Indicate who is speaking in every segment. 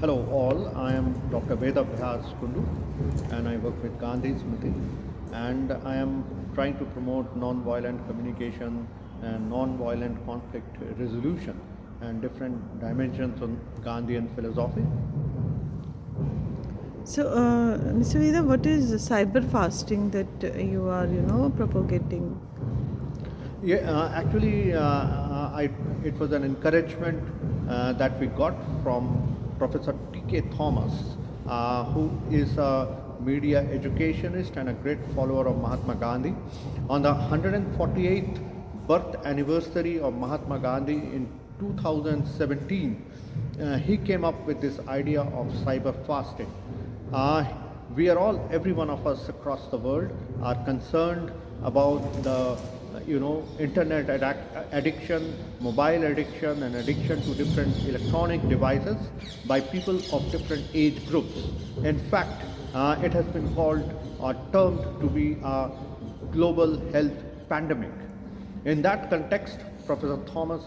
Speaker 1: Hello all, I am Dr Vedabhys Kundu and I work with Gandhi, Samiti, and I am trying to promote non-violent communication and non-violent conflict resolution and different dimensions on Gandhian philosophy.
Speaker 2: So, Mr. Veda, what is cyber fasting that you are, propagating?
Speaker 1: It was an encouragement that we got from Professor T.K. Thomas, who is a media educationist and a great follower of Mahatma Gandhi. On the 148th birth anniversary of Mahatma Gandhi in 2017, he came up with this idea of cyber fasting. Uh, we are all, every one of us across the world, are concerned about the internet addiction, mobile addiction, and addiction to different electronic devices by people of different age groups. In fact, it has been called or termed to be a global health pandemic. In that context, Professor Thomas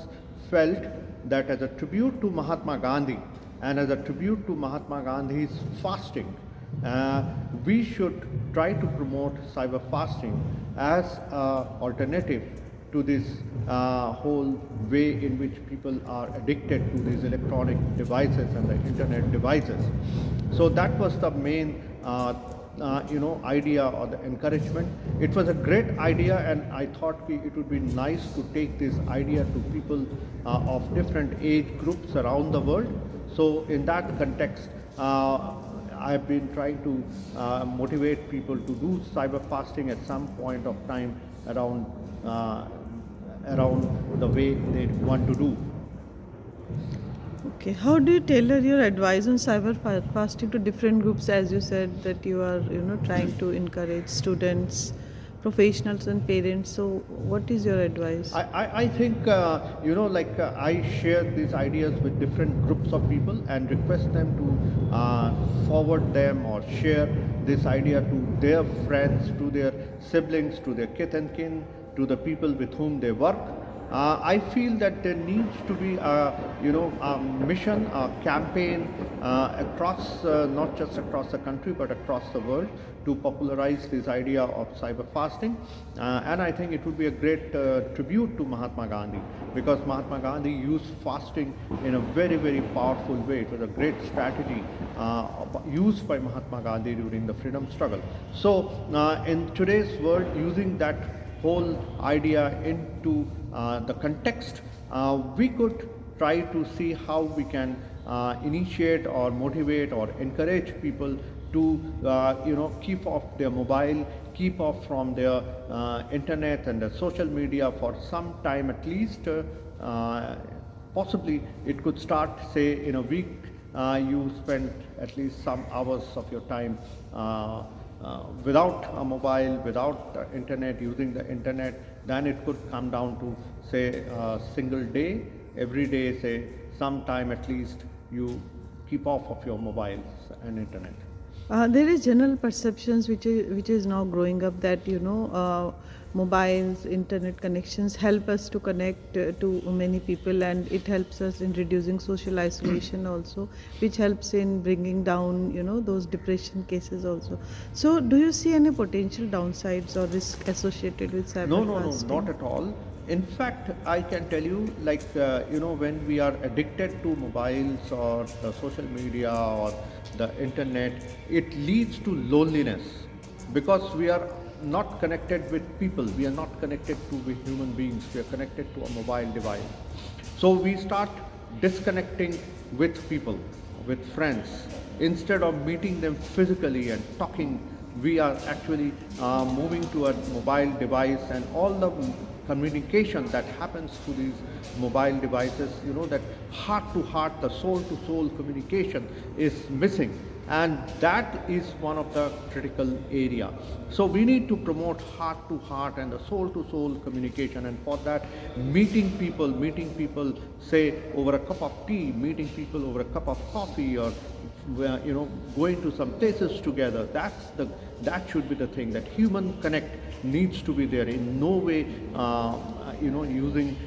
Speaker 1: felt that as a tribute to Mahatma Gandhi and as a tribute to Mahatma Gandhi's fasting, uh, we should try to promote cyber fasting as an alternative to this whole way in which people are addicted to these electronic devices and the internet devices. So that was the main idea or the encouragement. It was a great idea, and I thought it would be nice to take this idea to people of different age groups around the world. So in that context, I've been trying to motivate people to do cyber fasting at some point of time around uh, around the way they want to do.
Speaker 2: Okay, how do you tailor your advice on cyber fasting to different groups? As you said that you are, trying to encourage students, professionals, and parents. So, what is your advice?
Speaker 1: I think, I share these ideas with different groups of people and request them to forward them or share this idea to their friends, to their siblings, to their kith and kin, to the people with whom they work. I feel that there needs to be a mission, a campaign across, not just across the country, but across the world to popularize this idea of cyber fasting. And I think it would be a great tribute to Mahatma Gandhi, because Mahatma Gandhi used fasting in a very, very powerful way. It was a great strategy used by Mahatma Gandhi during the freedom struggle. So in today's world, using that whole idea into the context, we could try to see how we can initiate or motivate or encourage people to keep off their mobile, keep off from their internet and the social media for some time at least. Possibly it could start, say, in a week. You spend at least some hours of your time without a mobile, without internet, using the internet. Then it could come down to, say, a single day. Every day, say, sometime at least you keep off of your mobiles and internet.
Speaker 2: There is general perceptions which is now growing up that mobiles, internet connections help us to connect to many people, and it helps us in reducing social isolation also, which helps in bringing down those depression cases also. So, do you see any potential downsides or risk associated with
Speaker 1: No,
Speaker 2: cyber
Speaker 1: no, no, not
Speaker 2: fasting?
Speaker 1: at all. In fact, I can tell you, like, when we are addicted to mobiles or the social media or the internet, it leads to loneliness because we are not connected with people. We are not connected to with human beings. We are connected to a mobile device. So we start disconnecting with people, with friends. Instead of meeting them physically and talking, we are actually moving to a mobile device, and all the communication that happens through these mobile devices, that heart to heart, the soul to soul communication is missing, and that is one of the critical area. So we need to promote heart to heart and the soul to soul communication, and for that, meeting people, say, over a cup of tea, meeting people over a cup of coffee, or going to some places together. That should be the thing. That human connect needs to be there. In no way using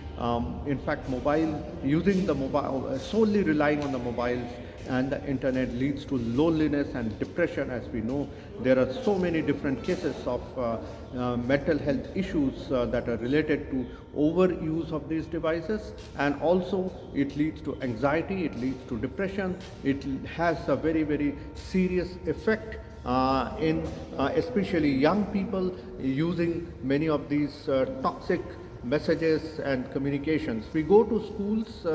Speaker 1: in fact mobile using the mobile solely relying on the mobiles and the internet leads to loneliness and depression. As we know, there are so many different cases of mental health issues that are related to overuse of these devices, and also it leads to anxiety, it leads to depression, it has a very, very serious effect in especially young people using many of these toxic messages and communications. We go to schools,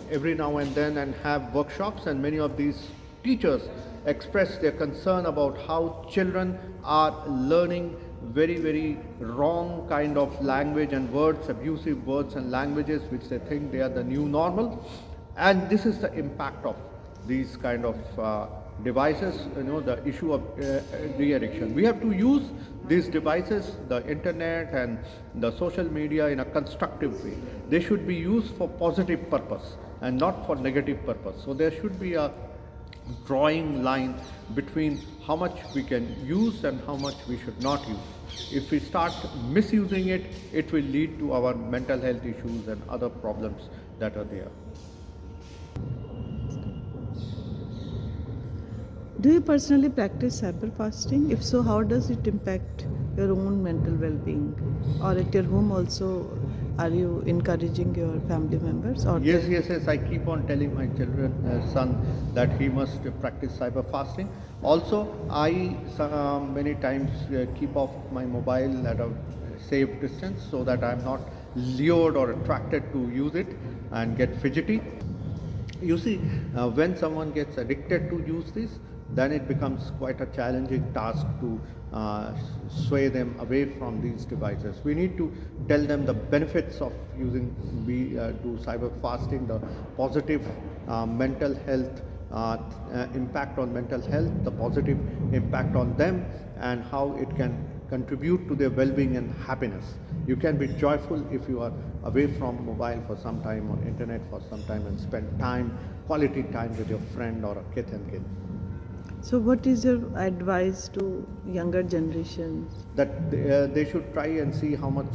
Speaker 1: every now and then and have workshops, and many of these teachers express their concern about how children are learning very, very wrong kind of language and words, abusive words and languages, which they think they are the new normal. And this is the impact of these kind of devices, the issue of de-addiction. We have to use these devices, the internet and the social media, in a constructive way. They should be used for positive purpose and not for negative purpose. So there should be a drawing line between how much we can use and how much we should not use. If we start misusing it, it will lead to our mental health issues and other problems that are there.
Speaker 2: Do you personally practice cyber fasting? If so, how does it impact your own mental well-being? Or at your home also, are you encouraging your family members? Or
Speaker 1: Yes. I keep on telling my son that he must practice cyber fasting. Also, I many times keep off my mobile at a safe distance so that I'm not lured or attracted to use it and get fidgety. You see, when someone gets addicted to use this, then it becomes quite a challenging task to sway them away from these devices. We need to tell them the benefits of using do cyber fasting, the positive mental health impact on mental health, the positive impact on them, and how it can contribute to their well-being and happiness. You can be joyful if you are away from mobile for some time or internet for some time and spend quality time with your friend or a kith and kin.
Speaker 2: so, what is your advice to younger generations?
Speaker 1: That they should try and see how much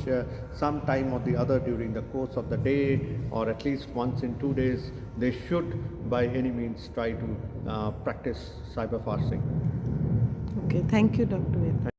Speaker 1: some time or the other during the course of the day, or at least once in 2 days, they should by any means try to practice cyber fasting.
Speaker 2: Okay, thank you, Dr. Ved.